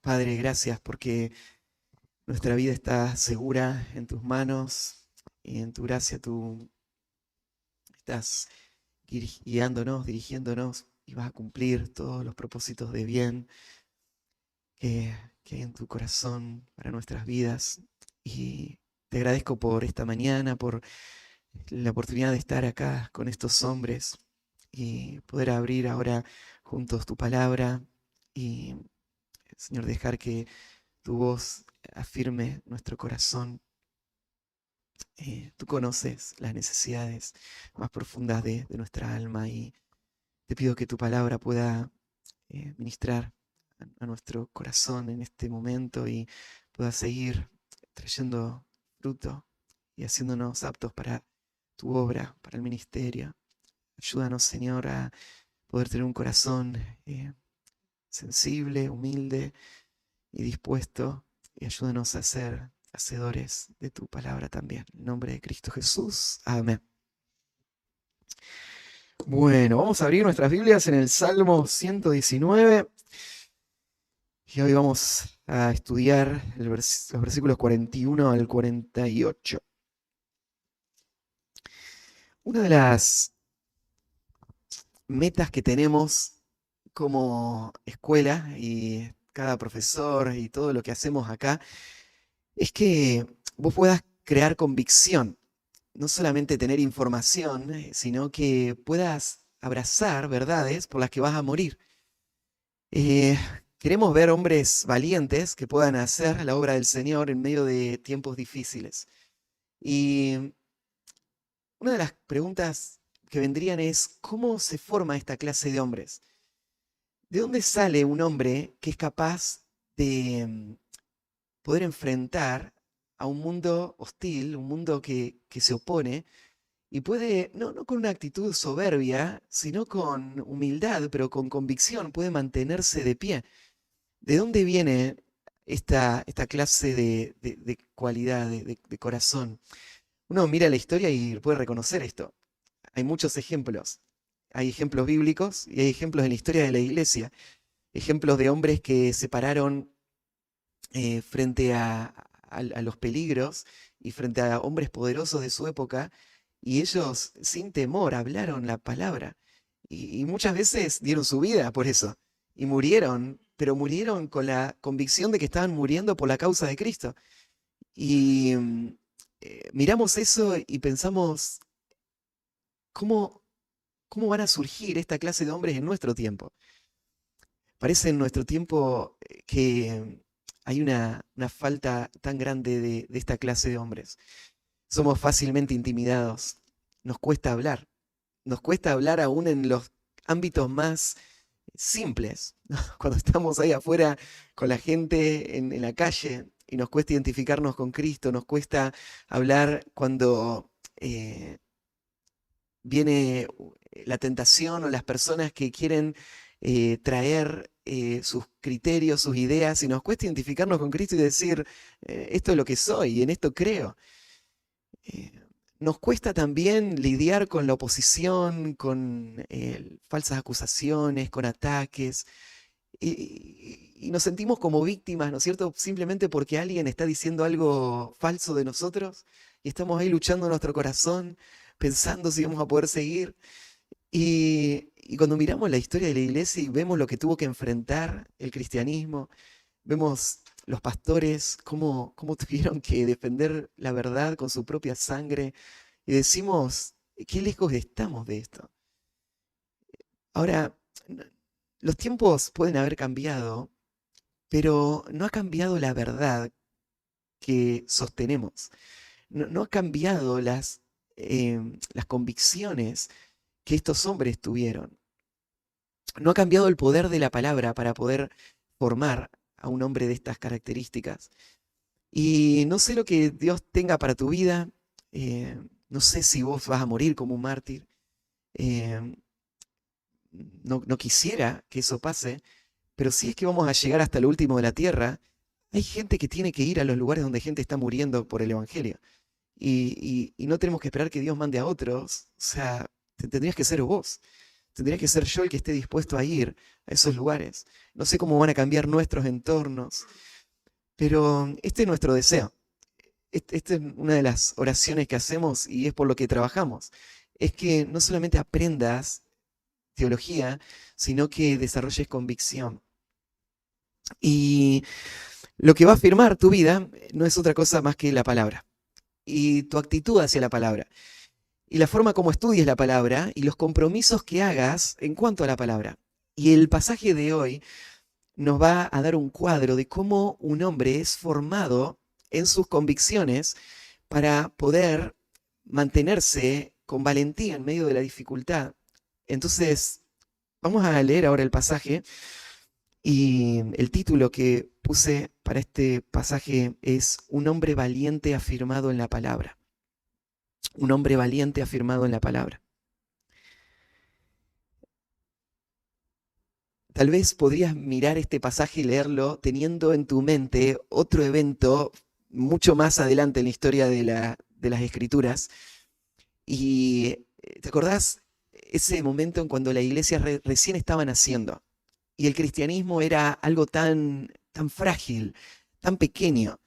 Padre, gracias porque nuestra vida está segura en tus manos y en tu gracia tú estás guiándonos, dirigiéndonos y vas a cumplir todos los propósitos de bien que, que hay en tu corazón para nuestras vidas. Y te agradezco por esta mañana, por la oportunidad de estar acá con estos hombres y poder abrir ahora juntos tu palabra y, Señor, dejar que tu voz afirme nuestro corazón. Tú conoces las necesidades más profundas de nuestra alma y te pido que tu palabra pueda ministrar a nuestro corazón en este momento y pueda seguir trayendo fruto y haciéndonos aptos para tu obra, para el ministerio. Ayúdanos, Señor, a poder tener un corazón sensible, humilde y dispuesto, y ayúdanos a ser hacedores de tu palabra también. En nombre de Cristo Jesús. Amén. Bueno, vamos a abrir nuestras Biblias en el Salmo 119 y hoy vamos a estudiar los versículos 41 al 48. Una de las metas que tenemos como escuela y cada profesor y todo lo que hacemos acá es que vos puedas crear convicción, no solamente tener información, sino que puedas abrazar verdades por las que vas a morir. Eh, Queremos ver hombres valientes que puedan hacer la obra del Señor en medio de tiempos difíciles. Y una de las preguntas que vendrían es, ¿cómo se forma esta clase de hombres? ¿De dónde sale un hombre que es capaz de poder enfrentar a un mundo hostil, un mundo que se opone, y puede, no con una actitud soberbia, sino con humildad, pero con convicción, puede mantenerse de pie? ¿De dónde viene esta clase de cualidad, de corazón? Uno mira la historia y puede reconocer esto. Hay muchos ejemplos. Hay ejemplos bíblicos y hay ejemplos en la historia de la iglesia. Ejemplos de hombres que se pararon frente a los peligros y frente a hombres poderosos de su época, y ellos sin temor hablaron la palabra. Y muchas veces dieron su vida por eso. Y murieron, pero murieron con la convicción de que estaban muriendo por la causa de Cristo. Y miramos eso y pensamos, ¿cómo, cómo van a surgir esta clase de hombres en nuestro tiempo? Parece en nuestro tiempo que hay una falta tan grande de esta clase de hombres. Somos fácilmente intimidados, nos cuesta hablar aún en los ámbitos más simples, ¿no? Cuando estamos ahí afuera con la gente en la calle y nos cuesta identificarnos con Cristo, nos cuesta hablar cuando viene la tentación o las personas que quieren traer sus criterios, sus ideas, y nos cuesta identificarnos con Cristo y decir, esto es lo que soy y en esto creo. Eh, Nos cuesta también lidiar con la oposición, con falsas acusaciones, con ataques, y nos sentimos como víctimas, ¿no es cierto? Simplemente porque alguien está diciendo algo falso de nosotros y estamos ahí luchando en nuestro corazón, pensando si vamos a poder seguir. Y cuando miramos la historia de la iglesia y vemos lo que tuvo que enfrentar el cristianismo, vemos los pastores cómo tuvieron que defender la verdad con su propia sangre, y decimos, qué lejos estamos de esto. Ahora, los tiempos pueden haber cambiado, pero no ha cambiado la verdad que sostenemos. No ha cambiado las convicciones que estos hombres tuvieron. No ha cambiado el poder de la palabra para poder formar a un hombre de estas características. Y no sé lo que Dios tenga para tu vida, no sé si vos vas a morir como un mártir, eh, no quisiera que eso pase, pero si es que vamos a llegar hasta lo último de la tierra, hay gente que tiene que ir a los lugares donde gente está muriendo por el Evangelio. Y no tenemos que esperar que Dios mande a otros, o sea, tendrías que ser vos. Tendría que ser yo el que esté dispuesto a ir a esos lugares. No sé cómo van a cambiar nuestros entornos, pero este es nuestro deseo. Esta es una de las oraciones que hacemos y es por lo que trabajamos. Es que no solamente aprendas teología, sino que desarrolles convicción. Y lo que va a afirmar tu vida no es otra cosa más que la palabra y tu actitud hacia la palabra y la forma como estudies la palabra y los compromisos que hagas en cuanto a la palabra. Y el pasaje de hoy nos va a dar un cuadro de cómo un hombre es formado en sus convicciones para poder mantenerse con valentía en medio de la dificultad. Entonces, vamos a leer ahora el pasaje y el título que puse para este pasaje es Un hombre valiente afirmado en la palabra. Un hombre valiente afirmado en la palabra. Tal vez podrías mirar este pasaje y leerlo teniendo en tu mente otro evento mucho más adelante en la historia de las Escrituras. Y ¿te acordás ese momento en cuando la iglesia recién estaba naciendo? Y el cristianismo era algo tan frágil, tan pequeño,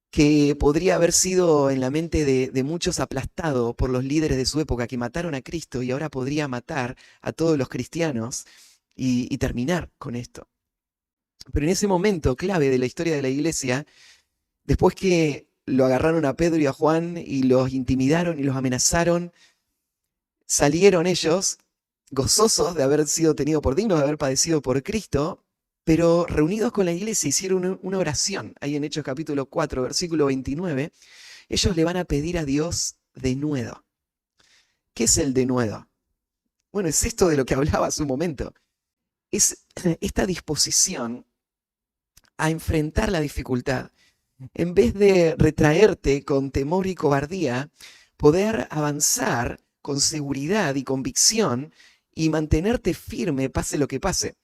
que podría haber sido en la mente de muchos aplastado por los líderes de su época que mataron a Cristo y ahora podría matar a todos los cristianos y terminar con esto. Pero en ese momento clave de la historia de la iglesia, después que lo agarraron a Pedro y a Juan y los intimidaron y los amenazaron, salieron ellos gozosos de haber sido tenidos por dignos, de haber padecido por Cristo, pero reunidos con la iglesia hicieron una oración. Ahí en Hechos capítulo 4, versículo 29, ellos le van a pedir a Dios denuedo. ¿Qué es el denuedo? Bueno, es esto de lo que hablaba hace un momento. Es esta disposición a enfrentar la dificultad. En vez de retraerte con temor y cobardía, poder avanzar con seguridad y convicción y mantenerte firme pase lo que pase.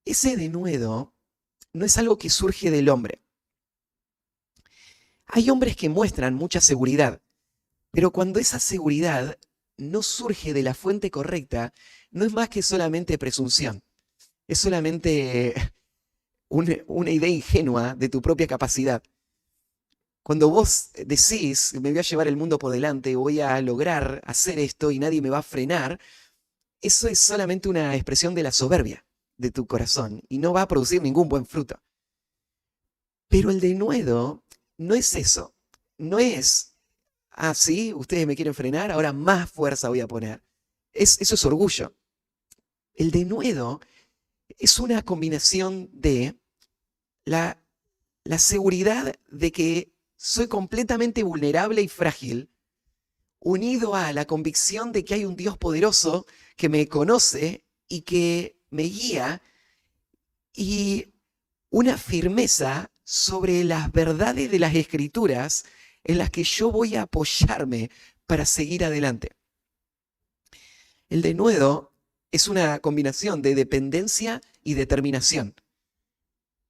Ese denuedo no es algo que surge del hombre. Hay hombres que muestran mucha seguridad, pero cuando esa seguridad no surge de la fuente correcta, no es más que solamente presunción. Es solamente una idea ingenua de tu propia capacidad. Cuando vos decís, me voy a llevar el mundo por delante, voy a lograr hacer esto y nadie me va a frenar, eso es solamente una expresión de la soberbia de tu corazón y no va a producir ningún buen fruto. Pero el denuedo no es eso. No es, sí, ustedes me quieren frenar, ahora más fuerza voy a poner. Eso es orgullo. El denuedo es una combinación de la seguridad de que soy completamente vulnerable y frágil, unido a la convicción de que hay un Dios poderoso que me conoce y que me guía, y una firmeza sobre las verdades de las Escrituras en las que yo voy a apoyarme para seguir adelante. El denuedo es una combinación de dependencia y determinación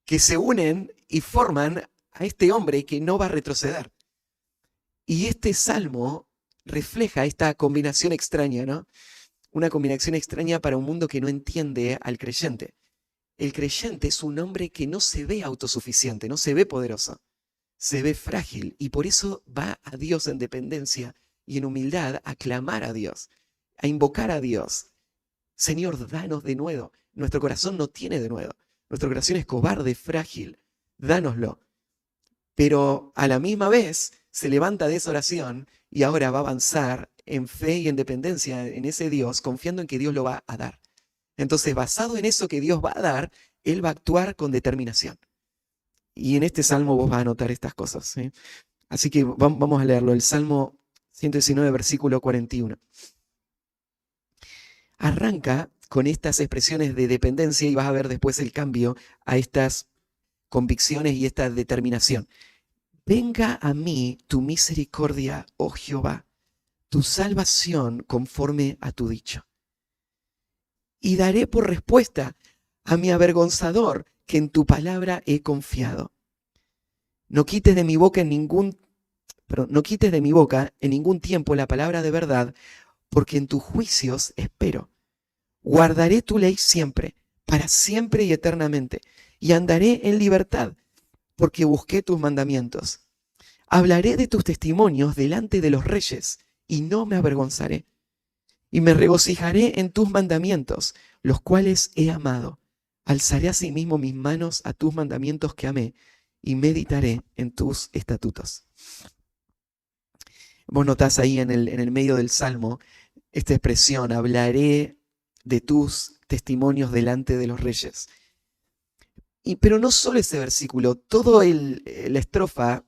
que se unen y forman a este hombre que no va a retroceder. Y este salmo refleja esta combinación extraña, ¿no? Una combinación extraña para un mundo que no entiende al creyente. El creyente es un hombre que no se ve autosuficiente, no se ve poderoso, se ve frágil y por eso va a Dios en dependencia y en humildad a clamar a Dios, a invocar a Dios. Señor, danos denuedo. Nuestro corazón no tiene denuedo. Nuestro corazón es cobarde, frágil. Dánoslo. Pero a la misma vez se levanta de esa oración y ahora va a avanzar en fe y en dependencia en ese Dios, confiando en que Dios lo va a dar. Entonces, basado en eso que Dios va a dar, Él va a actuar con determinación. Y en este salmo vos vas a notar estas cosas, ¿sí? Así que vamos a leerlo. El Salmo 119, versículo 41. Arranca con estas expresiones de dependencia y vas a ver después el cambio a estas convicciones y esta determinación. Venga a mí tu misericordia, oh Jehová, tu salvación conforme a tu dicho. Y daré por respuesta a mi avergonzador que en tu palabra he confiado. No quites de mi boca en ningún tiempo la palabra de verdad, porque en tus juicios espero. Guardaré tu ley siempre, para siempre y eternamente, y andaré en libertad, porque busqué tus mandamientos. Hablaré de tus testimonios delante de los reyes, y no me avergonzaré. Y me regocijaré en tus mandamientos, los cuales he amado. Alzaré asimismo mis manos a tus mandamientos que amé, y meditaré en tus estatutos. Vos notás ahí en el medio del Salmo esta expresión, hablaré de tus testimonios delante de los reyes. Pero no solo ese versículo, toda la estrofa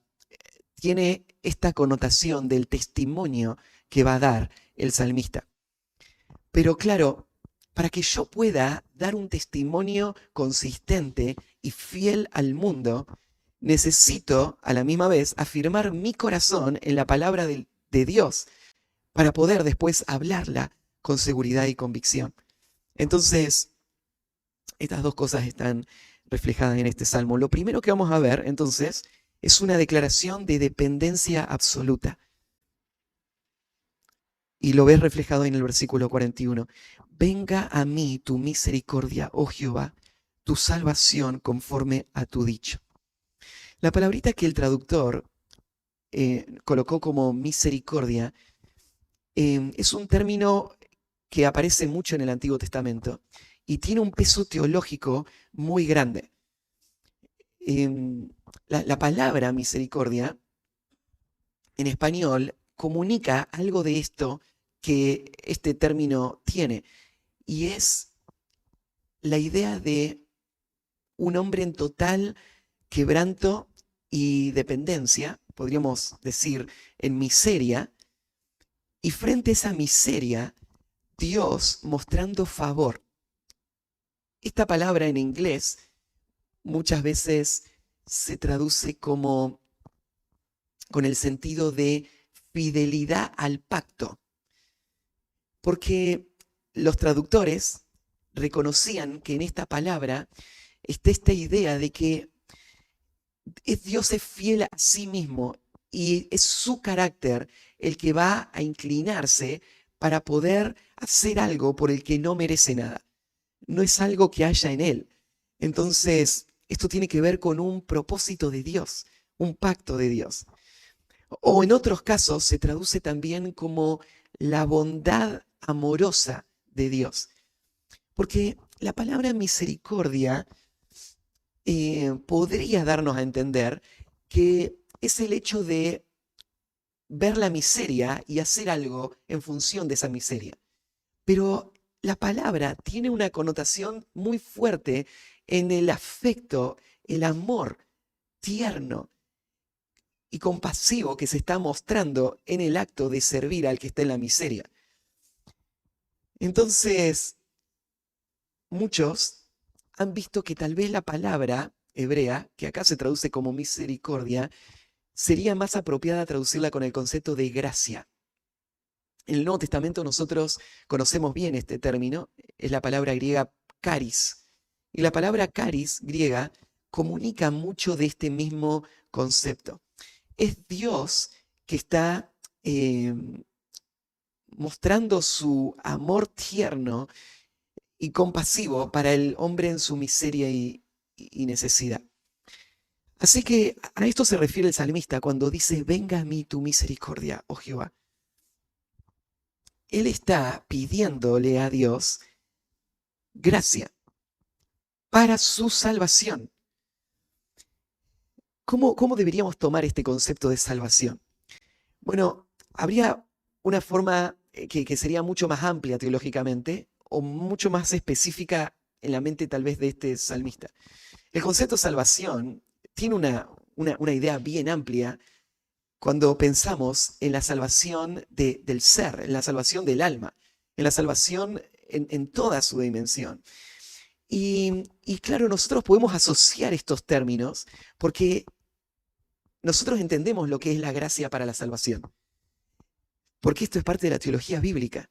tiene esta connotación del testimonio que va a dar el salmista. Pero claro, para que yo pueda dar un testimonio consistente y fiel al mundo, necesito a la misma vez afirmar mi corazón en la palabra de Dios para poder después hablarla con seguridad y convicción. Entonces, estas dos cosas están reflejadas en este salmo. Lo primero que vamos a ver, entonces, es una declaración de dependencia absoluta. Y lo ves reflejado en el versículo 41. Venga a mí tu misericordia, oh Jehová, tu salvación conforme a tu dicho. La palabrita que el traductor colocó como misericordia es un término que aparece mucho en el Antiguo Testamento y tiene un peso teológico muy grande. La palabra misericordia en español comunica algo de esto que este término tiene, y es la idea de un hombre en total quebranto y dependencia, podríamos decir en miseria, y frente a esa miseria, Dios mostrando favor. Esta palabra en inglés muchas veces se traduce como con el sentido de fidelidad al pacto, porque los traductores reconocían que en esta palabra está esta idea de que Dios es fiel a sí mismo y es su carácter el que va a inclinarse para poder hacer algo por el que no merece nada. No es algo que haya en él. Entonces, esto tiene que ver con un propósito de Dios, un pacto de Dios. O en otros casos se traduce también como la bondad amorosa de Dios. Porque la palabra misericordia podría darnos a entender que es el hecho de ver la miseria y hacer algo en función de esa miseria. Pero la palabra tiene una connotación muy fuerte en el afecto, el amor tierno y compasivo que se está mostrando en el acto de servir al que está en la miseria. Entonces, muchos han visto que tal vez la palabra hebrea, que acá se traduce como misericordia, sería más apropiada traducirla con el concepto de gracia. En el Nuevo Testamento nosotros conocemos bien este término, es la palabra griega charis. Y la palabra charis griega comunica mucho de este mismo concepto. Es Dios que está mostrando su amor tierno y compasivo para el hombre en su miseria y necesidad. Así que a esto se refiere el salmista cuando dice, venga a mí tu misericordia, oh Jehová. Él está pidiéndole a Dios gracia para su salvación. ¿Cómo deberíamos tomar este concepto de salvación? Bueno, habría una forma que sería mucho más amplia teológicamente o mucho más específica en la mente tal vez de este salmista. El concepto de salvación tiene una idea bien amplia cuando pensamos en la salvación del ser, en la salvación del alma, en la salvación en toda su dimensión. Y claro, nosotros podemos asociar estos términos porque nosotros entendemos lo que es la gracia para la salvación. Porque esto es parte de la teología bíblica.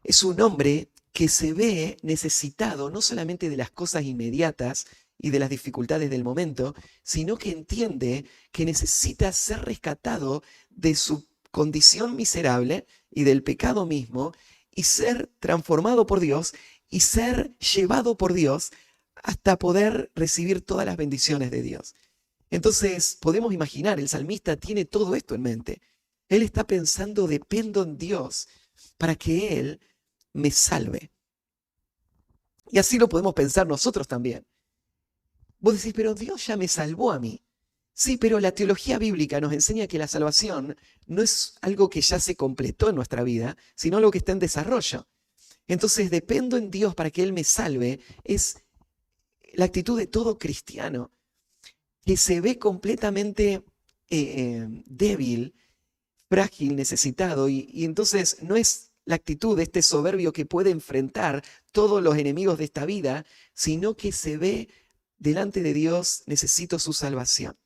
Es un hombre que se ve necesitado no solamente de las cosas inmediatas y de las dificultades del momento, sino que entiende que necesita ser rescatado de su condición miserable y del pecado mismo y ser transformado por Dios y ser llevado por Dios hasta poder recibir todas las bendiciones de Dios. Entonces, podemos imaginar, el salmista tiene todo esto en mente. Él está pensando, dependo en Dios para que Él me salve. Y así lo podemos pensar nosotros también. Vos decís, pero Dios ya me salvó a mí. Sí, pero la teología bíblica nos enseña que la salvación no es algo que ya se completó en nuestra vida, sino algo que está en desarrollo. Entonces, dependo en Dios para que Él me salve, es la actitud de todo cristiano que se ve completamente débil, frágil, necesitado, y entonces no es la actitud de este soberbio que puede enfrentar todos los enemigos de esta vida, sino que se ve delante de Dios, necesito su salvación.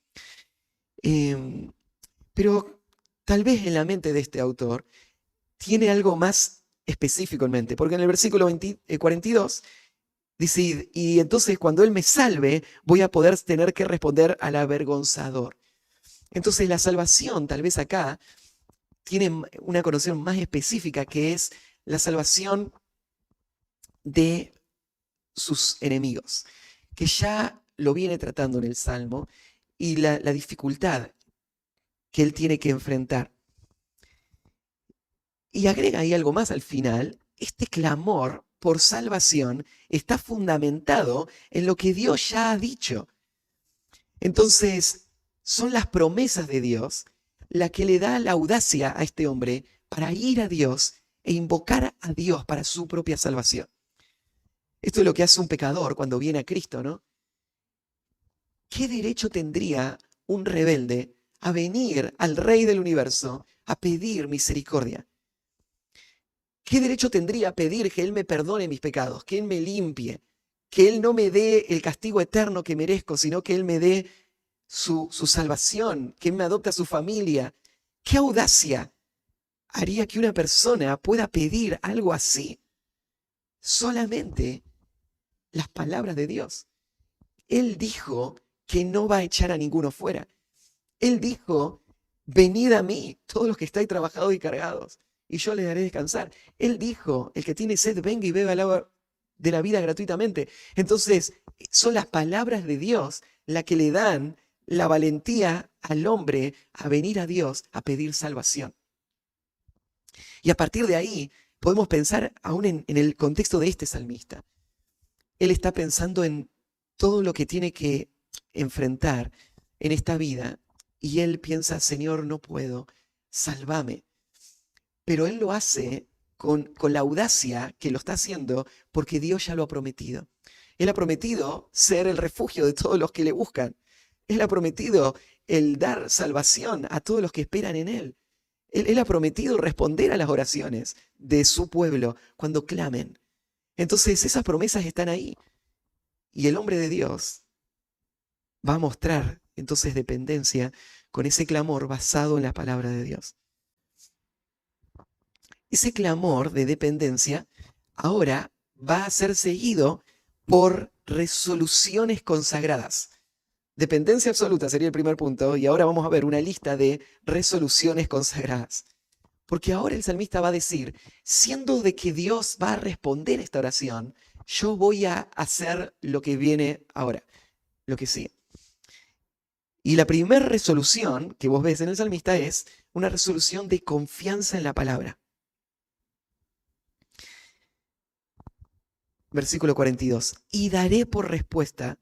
Pero tal vez en la mente de este autor tiene algo más específico en mente, porque en el versículo 42 dice, y entonces cuando Él me salve, voy a poder tener que responder al avergonzador. Entonces la salvación, tal vez acá, tiene una connotación más específica, que es la salvación de sus enemigos, que ya lo viene tratando en el Salmo, y la dificultad que él tiene que enfrentar. Y agrega ahí algo más al final, este clamor por salvación está fundamentado en lo que Dios ya ha dicho. Entonces, son las promesas de Dios la que le da la audacia a este hombre para ir a Dios e invocar a Dios para su propia salvación. Esto es lo que hace un pecador cuando viene a Cristo, ¿no? ¿Qué derecho tendría un rebelde a venir al Rey del universo a pedir misericordia? ¿Qué derecho tendría a pedir que Él me perdone mis pecados, que Él me limpie, que Él no me dé el castigo eterno que merezco, sino que Él me dé su salvación, que Él me adopte a su familia? ¿Qué audacia haría que una persona pueda pedir algo así? Solamente las palabras de Dios. Él dijo que no va a echar a ninguno fuera. Él dijo, venid a mí, todos los que estáis trabajados y cargados, y yo les haré descansar. Él dijo, el que tiene sed, venga y beba el agua de la vida gratuitamente. Entonces, son las palabras de Dios las que le dan la valentía al hombre a venir a Dios a pedir salvación. Y a partir de ahí, podemos pensar aún en el contexto de este salmista. Él está pensando en todo lo que tiene que enfrentar en esta vida, y él piensa, Señor, no puedo, sálvame. Pero él lo hace con la audacia que lo está haciendo porque Dios ya lo ha prometido. Él ha prometido ser el refugio de todos los que le buscan. Él ha prometido el dar salvación a todos los que esperan en él. Él ha prometido responder a las oraciones de su pueblo cuando clamen. Entonces esas promesas están ahí. Y el hombre de Dios va a mostrar entonces dependencia con ese clamor basado en la palabra de Dios. Ese clamor de dependencia ahora va a ser seguido por resoluciones consagradas. Dependencia absoluta sería el primer punto, y ahora vamos a ver una lista de resoluciones consagradas. Porque ahora el salmista va a decir, siendo de que Dios va a responder esta oración, yo voy a hacer lo que viene ahora, lo que sigue. Y la primera resolución que vos ves en el salmista es una resolución de confianza en la palabra. Versículo 42. Y daré por respuesta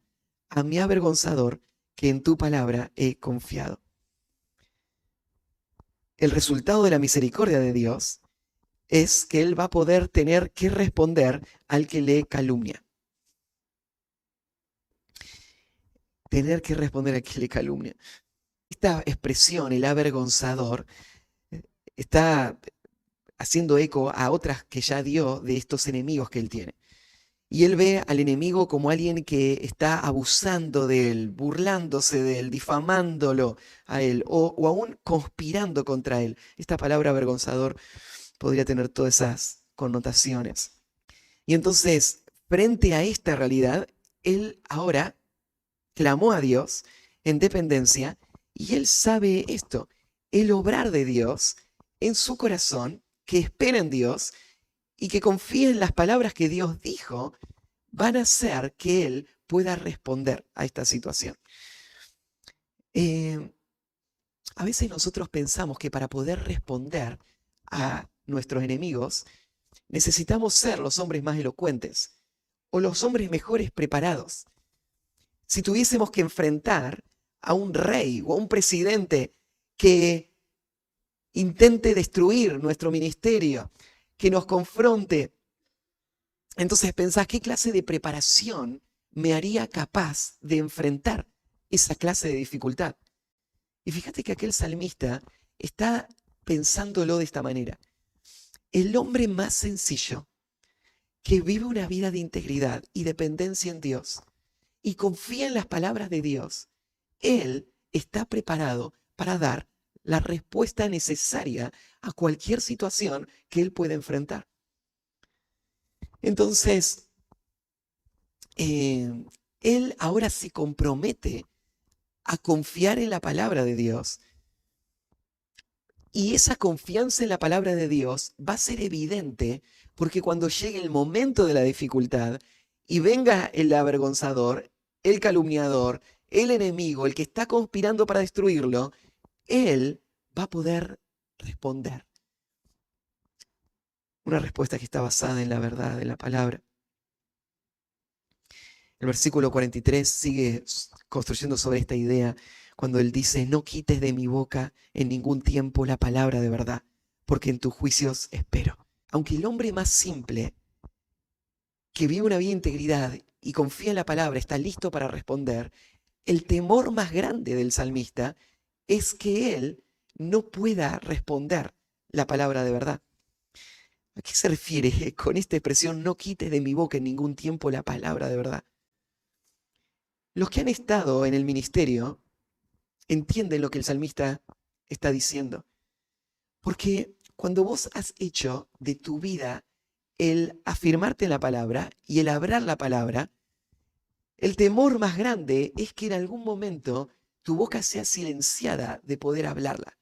a mi avergonzador que en tu palabra he confiado. El resultado de la misericordia de Dios es que Él va a poder tener que responder al que le calumnia. Tener que responder al que le calumnia. Esta expresión, el avergonzador, está haciendo eco a otras que ya dio de estos enemigos que Él tiene. Y Él ve al enemigo como alguien que está abusando de Él, burlándose de Él, difamándolo a Él, o aún conspirando contra Él. Esta palabra avergonzador podría tener todas esas connotaciones. Y entonces, frente a esta realidad, Él ahora clamó a Dios en dependencia, y Él sabe esto. El obrar de Dios en su corazón, que espera en Dios y que confía en las palabras que Dios dijo, van a hacer que Él pueda responder a esta situación. Eh, a veces nosotros pensamos que para poder responder a nuestros enemigos, necesitamos ser los hombres más elocuentes o los hombres mejores preparados. Si tuviésemos que enfrentar a un rey o a un presidente que intente destruir nuestro ministerio, que nos confronte, entonces pensás, ¿qué clase de preparación me haría capaz de enfrentar esa clase de dificultad? Y fíjate que aquel salmista está pensándolo de esta manera. El hombre más sencillo, que vive una vida de integridad y dependencia en Dios y confía en las palabras de Dios, él está preparado para dar la respuesta necesaria a cualquier situación que él pueda enfrentar. Entonces, él ahora se compromete a confiar en la palabra de Dios. Y esa confianza en la palabra de Dios va a ser evidente porque cuando llegue el momento de la dificultad y venga el avergonzador, el calumniador, el enemigo, el que está conspirando para destruirlo, él va a poder responder. Una respuesta que está basada en la verdad, en la palabra. El versículo 43 sigue construyendo sobre esta idea cuando él dice, no quites de mi boca en ningún tiempo la palabra de verdad, porque en tus juicios espero. Aunque el hombre más simple, que vive una vida de integridad y confía en la palabra, está listo para responder, el temor más grande del salmista es que él no pueda responder la palabra de verdad. ¿A qué se refiere con esta expresión, no quites de mi boca en ningún tiempo la palabra de verdad? Los que han estado en el ministerio entienden lo que el salmista está diciendo. Porque cuando vos has hecho de tu vida el afirmarte en la palabra y el hablar la palabra, el temor más grande es que en algún momento tu boca sea silenciada de poder hablarla.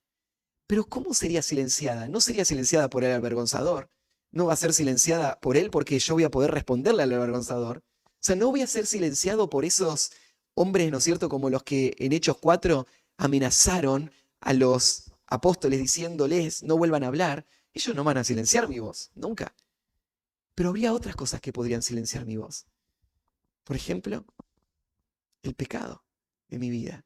Pero ¿cómo sería silenciada? No sería silenciada por el avergonzador. No va a ser silenciada por él porque yo voy a poder responderle al avergonzador. O sea, no voy a ser silenciado por esos hombres, ¿no es cierto?, como los que en Hechos 4 amenazaron a los apóstoles diciéndoles no vuelvan a hablar. Ellos no van a silenciar mi voz, nunca. Pero habría otras cosas que podrían silenciar mi voz. Por ejemplo, el pecado de mi vida.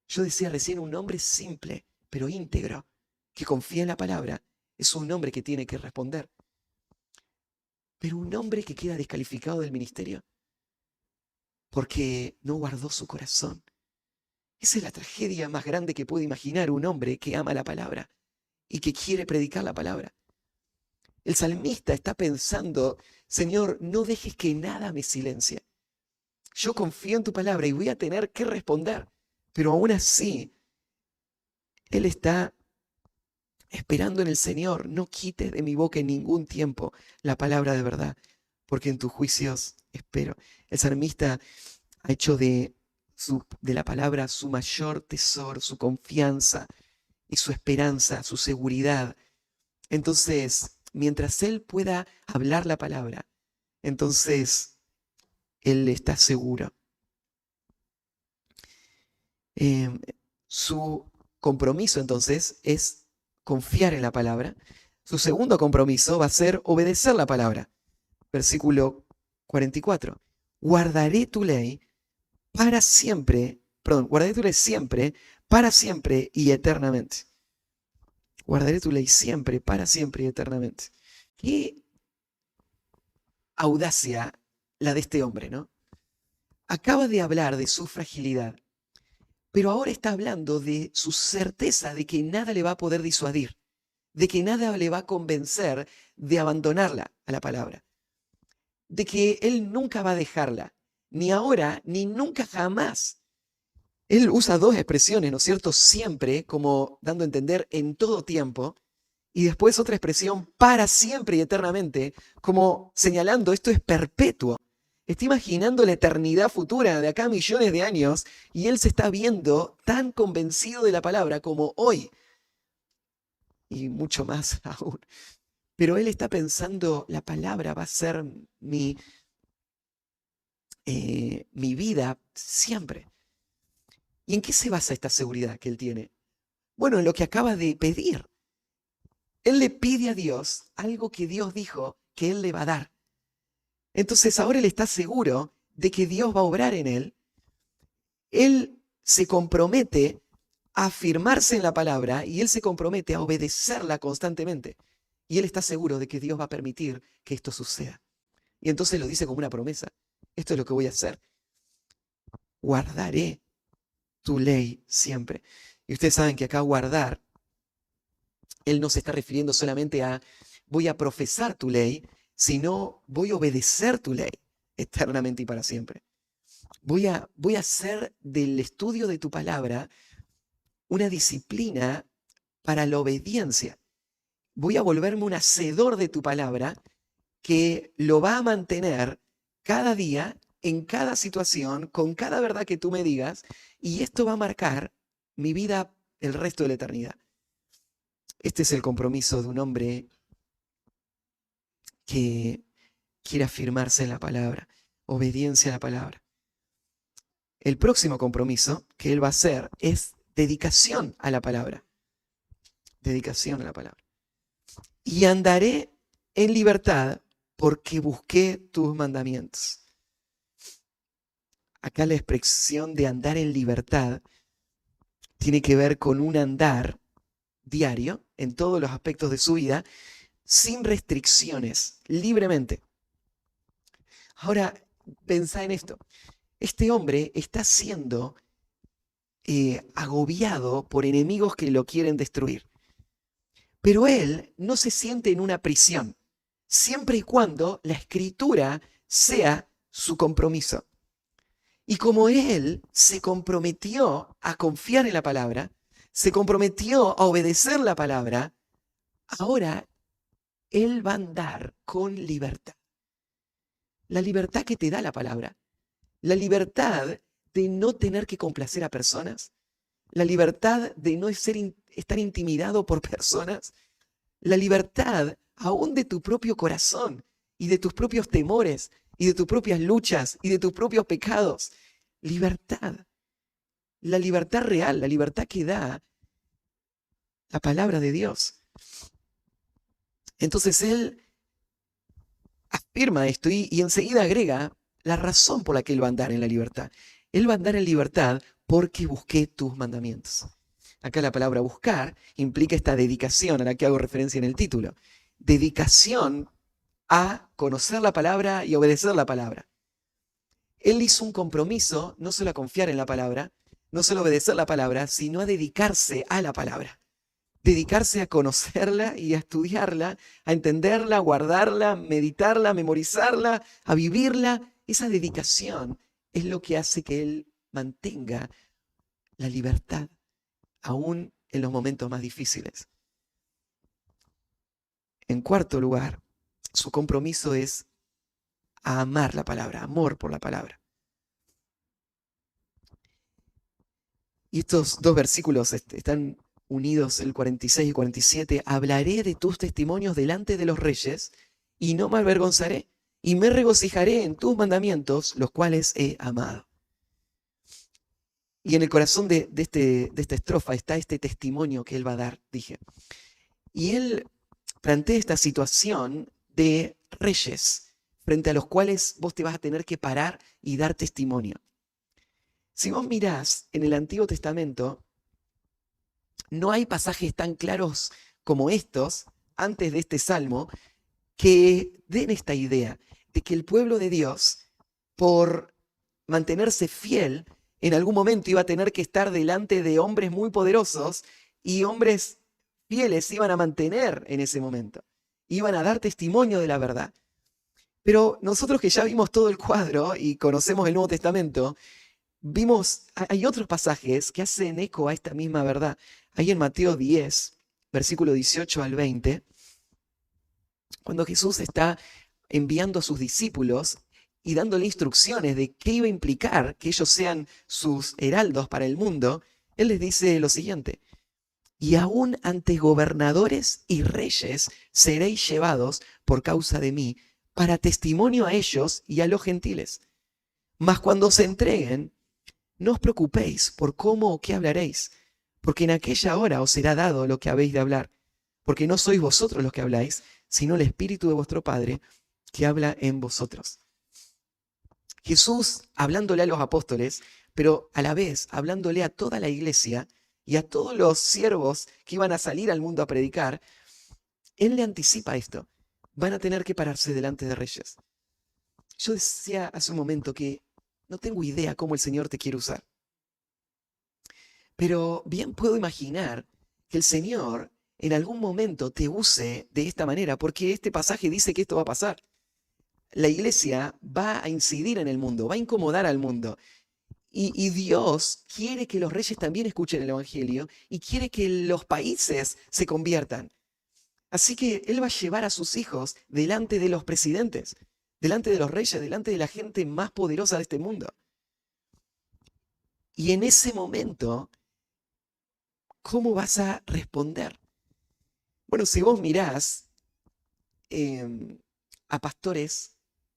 Yo decía recién un hombre simple, pero íntegro, que confía en la palabra, es un hombre que tiene que responder. Pero un hombre que queda descalificado del ministerio porque no guardó su corazón. Esa es la tragedia más grande que puede imaginar un hombre que ama la palabra y que quiere predicar la palabra. El salmista está pensando, Señor, no dejes que nada me silencie. Yo confío en tu palabra y voy a tener que responder. Pero aún así, él está esperando en el Señor. No quites de mi boca en ningún tiempo la palabra de verdad, porque en tus juicios espero. El salmista ha hecho de la palabra su mayor tesoro, su confianza y su esperanza, su seguridad. Entonces, mientras él pueda hablar la palabra, entonces él está seguro. Su compromiso entonces es confiar en la palabra. Su segundo compromiso va a ser obedecer la palabra. Versículo 44. Guardaré tu ley para siempre, guardaré tu ley siempre, para siempre y eternamente. Guardaré tu ley siempre, para siempre y eternamente. Qué audacia la de este hombre, ¿no? Acaba de hablar de su fragilidad, pero ahora está hablando de su certeza de que nada le va a poder disuadir, de que nada le va a convencer de abandonarla a la palabra, de que él nunca va a dejarla, ni ahora, ni nunca jamás. Él usa dos expresiones, ¿no es cierto? Siempre, como dando a entender en todo tiempo, y después otra expresión, para siempre y eternamente, como señalando esto es perpetuo. Está imaginando la eternidad futura de acá a millones de años y él se está viendo tan convencido de la palabra como hoy. y mucho más aún. Pero él está pensando, la palabra va a ser mi vida siempre. ¿Y en qué se basa esta seguridad que él tiene? Bueno, en lo que acaba de pedir. Él le pide a Dios algo que Dios dijo que él le va a dar. Entonces ahora él está seguro de que Dios va a obrar en él. Él se compromete a afirmarse en la palabra y él se compromete a obedecerla constantemente. Y él está seguro de que Dios va a permitir que esto suceda. Y entonces lo dice como una promesa. Esto es lo que voy a hacer. Guardaré tu ley siempre. Y ustedes saben que acá guardar, él no se está refiriendo solamente a voy a profesar tu ley, sino voy a obedecer tu ley eternamente y para siempre. Voy a hacer del estudio de tu palabra una disciplina para la obediencia. Voy a volverme un hacedor de tu palabra que lo va a mantener cada día, en cada situación, con cada verdad que tú me digas, y esto va a marcar mi vida el resto de la eternidad. Este es el compromiso de un hombre que quiere afirmarse en la palabra, obediencia a la palabra. El próximo compromiso que él va a hacer es dedicación a la palabra. Dedicación a la palabra. Y andaré en libertad porque busqué tus mandamientos. Acá la expresión de andar en libertad tiene que ver con un andar diario en todos los aspectos de su vida, sin restricciones, libremente. Ahora, pensá en esto. Este hombre está siendo agobiado por enemigos que lo quieren destruir. Pero él no se siente en una prisión, siempre y cuando la escritura sea su compromiso. Y como él se comprometió a confiar en la palabra, se comprometió a obedecer la palabra, ahora él va a andar con libertad. La libertad que te da la palabra, la libertad de no tener que complacer a personas, la libertad de no estar intimidado por personas, la libertad aún de tu propio corazón y de tus propios temores y de tus propias luchas y de tus propios pecados. Libertad. La libertad real, la libertad que da la palabra de Dios. Entonces él afirma esto y enseguida agrega la razón por la que él va a andar en la libertad. Él va a andar en libertad porque busqué tus mandamientos. Acá la palabra buscar implica esta dedicación a la que hago referencia en el título. Dedicación a conocer la palabra y obedecer la palabra. Él hizo un compromiso no solo a confiar en la palabra, no solo a obedecer la palabra, sino a dedicarse a la palabra. Dedicarse a conocerla y a estudiarla, a entenderla, a guardarla, meditarla, a memorizarla, a vivirla. Esa dedicación es lo que hace que él mantenga la libertad, aún en los momentos más difíciles. En cuarto lugar, su compromiso es a amar la palabra, amor por la palabra. Y estos dos versículos están unidos, el 46 y 47. Hablaré de tus testimonios delante de los reyes y no me avergonzaré, y me regocijaré en tus mandamientos, los cuales he amado. Y en el corazón de esta estrofa está este testimonio que él va a dar, dije. Y él plantea esta situación de reyes frente a los cuales vos te vas a tener que parar y dar testimonio. Si vos mirás en el Antiguo Testamento, no hay pasajes tan claros como estos, antes de este salmo, que den esta idea de que el pueblo de Dios, por mantenerse fiel, en algún momento iba a tener que estar delante de hombres muy poderosos y hombres fieles iban a mantener en ese momento, iban a dar testimonio de la verdad. Pero nosotros que ya vimos todo el cuadro y conocemos el Nuevo Testamento, hay otros pasajes que hacen eco a esta misma verdad. Ahí en Mateo 10, versículo 18 al 20, cuando Jesús está enviando a sus discípulos y dándole instrucciones de qué iba a implicar que ellos sean sus heraldos para el mundo, Él les dice lo siguiente: y aún ante gobernadores y reyes seréis llevados por causa de mí, para testimonio a ellos y a los gentiles. Mas cuando se entreguen, no os preocupéis por cómo o qué hablaréis, porque en aquella hora os será dado lo que habéis de hablar, porque no sois vosotros los que habláis, sino el Espíritu de vuestro Padre que habla en vosotros. Jesús hablándole a los apóstoles, pero a la vez hablándole a toda la iglesia y a todos los siervos que iban a salir al mundo a predicar, Él le anticipa esto. Van a tener que pararse delante de reyes. Yo decía hace un momento que no tengo idea cómo el Señor te quiere usar, pero bien puedo imaginar que el Señor en algún momento te use de esta manera, porque este pasaje dice que esto va a pasar. La iglesia va a incidir en el mundo, va a incomodar al mundo. Y Dios quiere que los reyes también escuchen el Evangelio y quiere que los países se conviertan. Así que Él va a llevar a sus hijos delante de los presidentes, delante de los reyes, delante de la gente más poderosa de este mundo. Y en ese momento, ¿cómo vas a responder? Bueno, si vos mirás a pastores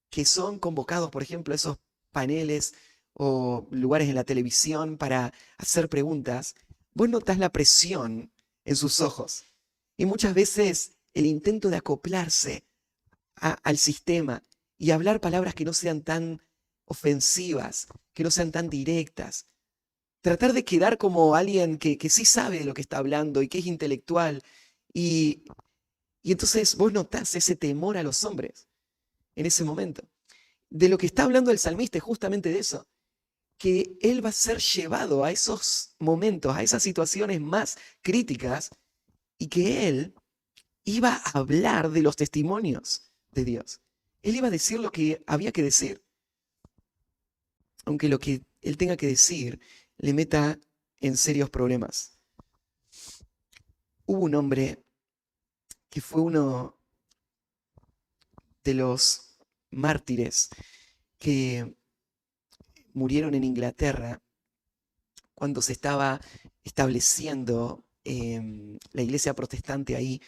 que son convocados, por ejemplo, a esos paneles o lugares en la televisión para hacer preguntas, vos notás la presión en sus ojos. Y muchas veces el intento de acoplarse al sistema y hablar palabras que no sean tan ofensivas, que no sean tan directas. Tratar de quedar como alguien que sí sabe de lo que está hablando y que es intelectual. Y, y entonces vos notás ese temor a los hombres en ese momento. De lo que está hablando el salmista es justamente de eso, que él va a ser llevado a esos momentos, a esas situaciones más críticas y que él iba a hablar de los testimonios de Dios. Él iba a decir lo que había que decir, aunque lo que él tenga que decir le meta en serios problemas. Hubo un hombre que fue uno de los mártires que murieron en Inglaterra cuando se estaba estableciendo la iglesia protestante ahí.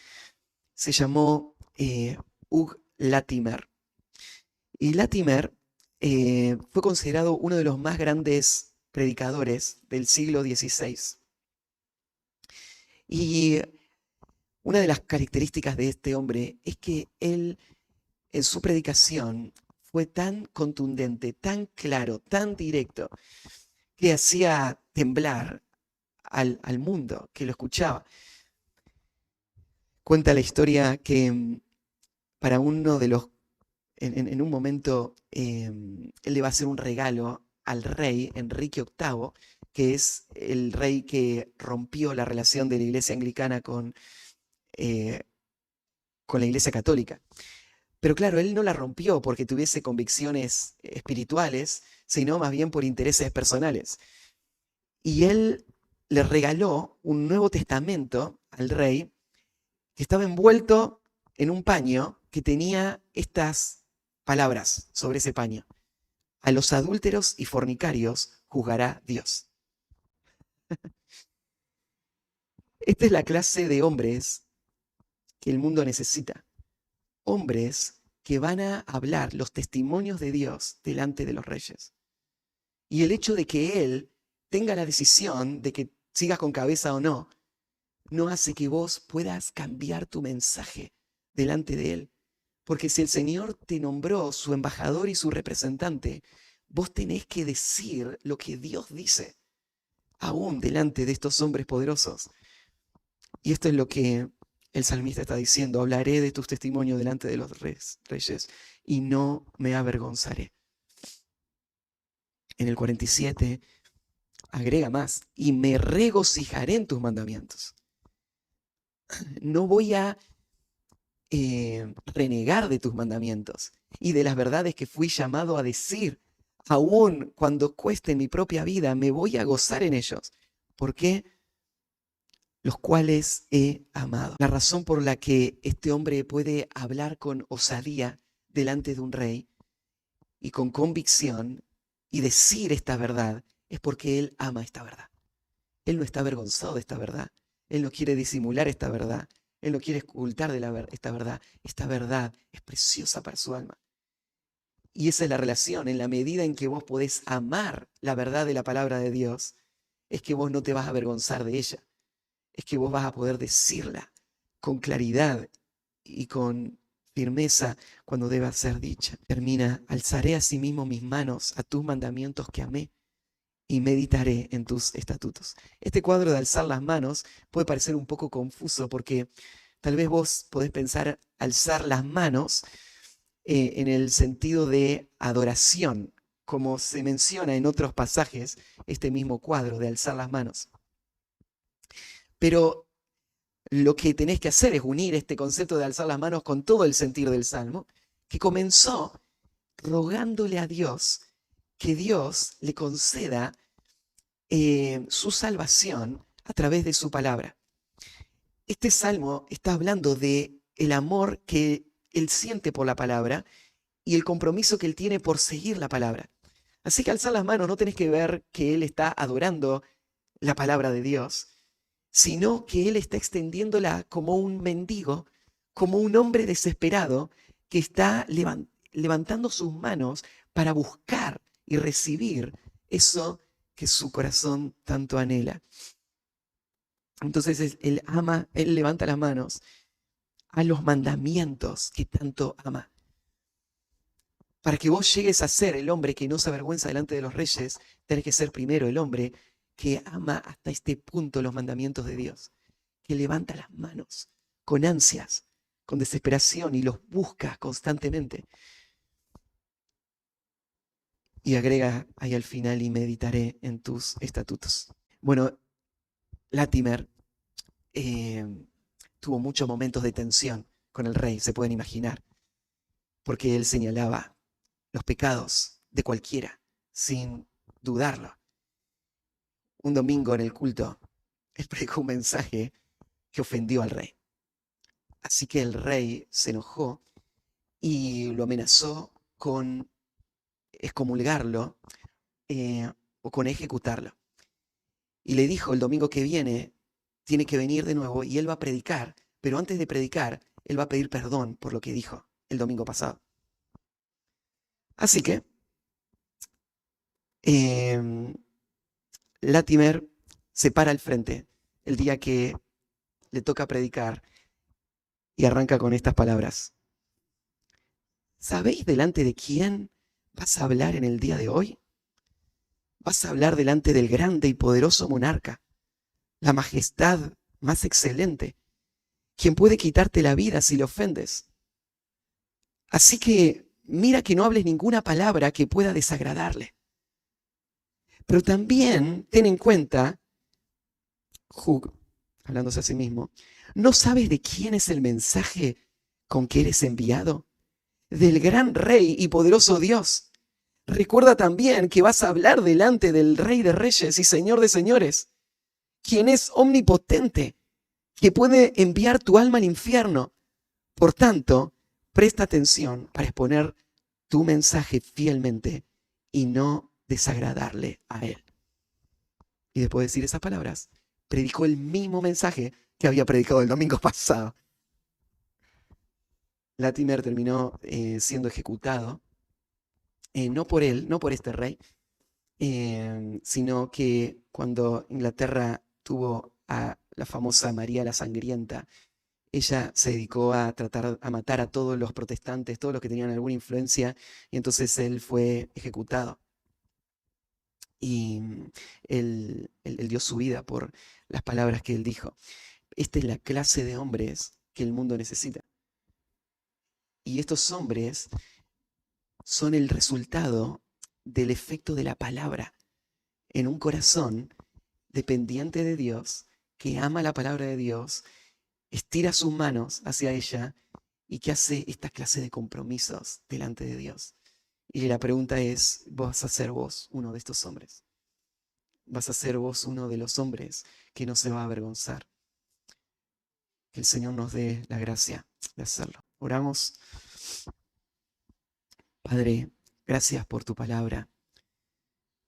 Se llamó Hugh Latimer. Y Latimer fue considerado uno de los más grandes predicadores del siglo XVI. Y una de las características de este hombre es que él, en su predicación, fue tan contundente, tan claro, tan directo, que hacía temblar al mundo que lo escuchaba. Cuenta la historia que para uno de los, en un momento, él le va a hacer un regalo al rey Enrique VIII, que es el rey que rompió la relación de la iglesia anglicana con la iglesia católica. Pero claro, él no la rompió porque tuviese convicciones espirituales, sino más bien por intereses personales. Y él le regaló un Nuevo Testamento al rey que estaba envuelto en un paño que tenía estas palabras sobre ese paño. A los adúlteros y fornicarios juzgará Dios. Esta es la clase de hombres que el mundo necesita. Hombres que van a hablar los testimonios de Dios delante de los reyes. Y el hecho de que Él tenga la decisión de que sigas con cabeza o no, no hace que vos puedas cambiar tu mensaje delante de Él. Porque si el Señor te nombró su embajador y su representante, vos tenés que decir lo que Dios dice, aún delante de estos hombres poderosos. Y esto es lo que el salmista está diciendo: hablaré de tus testimonios delante de los reyes y no me avergonzaré. En el 47 agrega más: y me regocijaré en tus mandamientos. No voy a renegar de tus mandamientos y de las verdades que fui llamado a decir. Aún cuando cueste mi propia vida, me voy a gozar en ellos. ¿Por qué? Los cuales he amado. La razón por la que este hombre puede hablar con osadía delante de un rey y con convicción y decir esta verdad es porque él ama esta verdad. Él no está avergonzado de esta verdad. Él no quiere disimular esta verdad. Él no quiere ocultar esta verdad. Esta verdad es preciosa para su alma. Y esa es la relación. En la medida en que vos podés amar la verdad de la palabra de Dios, es que vos no te vas a avergonzar de ella. Es que vos vas a poder decirla con claridad y con firmeza cuando deba ser dicha. Termina, alzaré asimismo mis manos a tus mandamientos que amé y meditaré en tus estatutos. Este cuadro de alzar las manos puede parecer un poco confuso porque tal vez vos podés pensar alzar las manos en el sentido de adoración, como se menciona en otros pasajes, este mismo cuadro de alzar las manos. Pero lo que tenés que hacer es unir este concepto de alzar las manos con todo el sentir del Salmo, que comenzó rogándole a Dios que Dios le conceda su salvación a través de su palabra. Este salmo está hablando de el amor que él siente por la palabra y el compromiso que él tiene por seguir la palabra. Así que alzar las manos no tenés que ver que él está adorando la palabra de Dios, sino que él está extendiéndola como un mendigo, como un hombre desesperado que está levantando sus manos para buscar y recibir eso que su corazón tanto anhela. Entonces él ama, él levanta las manos a los mandamientos que tanto ama. Para que vos llegues a ser el hombre que no se avergüenza delante de los reyes, tenés que ser primero el hombre que ama hasta este punto los mandamientos de Dios, que levanta las manos con ansias, con desesperación y los busca constantemente. Y agrega ahí al final, y meditaré en tus estatutos. Bueno, Latimer tuvo muchos momentos de tensión con el rey, se pueden imaginar, porque él señalaba los pecados de cualquiera, sin dudarlo. Un domingo en el culto, él predicó un mensaje que ofendió al rey. Así que el rey se enojó y lo amenazó con excomulgarlo o con ejecutarlo. Y le dijo, el domingo que viene tiene que venir de nuevo y él va a predicar, pero antes de predicar, él va a pedir perdón por lo que dijo el domingo pasado. Así que Latimer se para al frente el día que le toca predicar y arranca con estas palabras. ¿Sabéis delante de quién vas a hablar en el día de hoy? Vas a hablar delante del grande y poderoso monarca, la majestad más excelente, quien puede quitarte la vida si le ofendes. Así que mira que no hables ninguna palabra que pueda desagradarle. Pero también ten en cuenta, Hug, hablándose a sí mismo, ¿no sabes de quién es el mensaje con que eres enviado? Del gran rey y poderoso Dios. Recuerda también que vas a hablar delante del Rey de Reyes y Señor de Señores, quien es omnipotente, que puede enviar tu alma al infierno. Por tanto, presta atención para exponer tu mensaje fielmente y no desagradarle a él. Y después de decir esas palabras, predicó el mismo mensaje que había predicado el domingo pasado. Latimer terminó siendo ejecutado, no por él, no por este rey, sino que cuando Inglaterra tuvo a la famosa María la Sangrienta, ella se dedicó a tratar a matar a todos los protestantes, todos los que tenían alguna influencia, y entonces él fue ejecutado. Y él dio su vida por las palabras que él dijo. Esta es la clase de hombres que el mundo necesita. Y estos hombres son el resultado del efecto de la palabra en un corazón dependiente de Dios, que ama la palabra de Dios, estira sus manos hacia ella y que hace esta clase de compromisos delante de Dios. Y la pregunta es, ¿vas a ser vos uno de estos hombres? ¿Vas a ser vos uno de los hombres que no se va a avergonzar? Que el Señor nos dé la gracia de hacerlo. Oramos. Padre, gracias por tu palabra,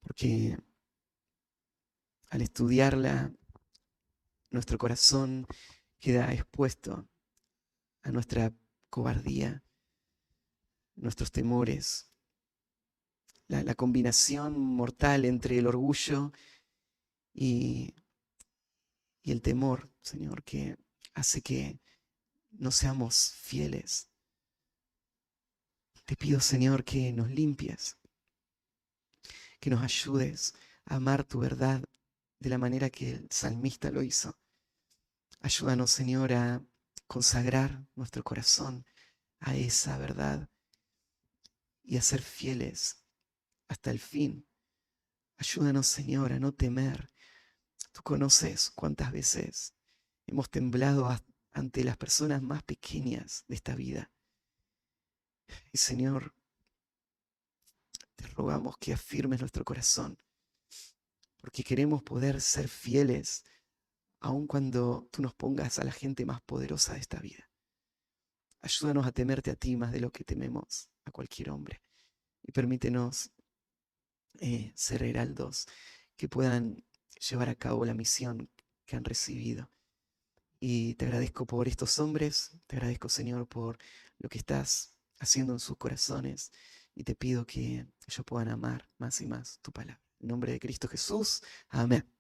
porque al estudiarla nuestro corazón queda expuesto a nuestra cobardía, nuestros temores, la combinación mortal entre el orgullo y, y el temor, Señor, que hace que no seamos fieles. Te pido, Señor, que nos limpies, que nos ayudes a amar tu verdad de la manera que el salmista lo hizo. Ayúdanos, Señor, a consagrar nuestro corazón a esa verdad y a ser fieles hasta el fin. Ayúdanos, Señor, a no temer. Tú conoces cuántas veces hemos temblado ante las personas más pequeñas de esta vida. Y, Señor, te rogamos que afirmes nuestro corazón, porque queremos poder ser fieles aun cuando tú nos pongas a la gente más poderosa de esta vida. Ayúdanos a temerte a ti más de lo que tememos a cualquier hombre. Y permítenos ser heraldos que puedan llevar a cabo la misión que han recibido. Y te agradezco por estos hombres, te agradezco, Señor, por lo que estás haciendo en sus corazones, y te pido que ellos puedan amar más y más tu palabra. En nombre de Cristo Jesús, amén.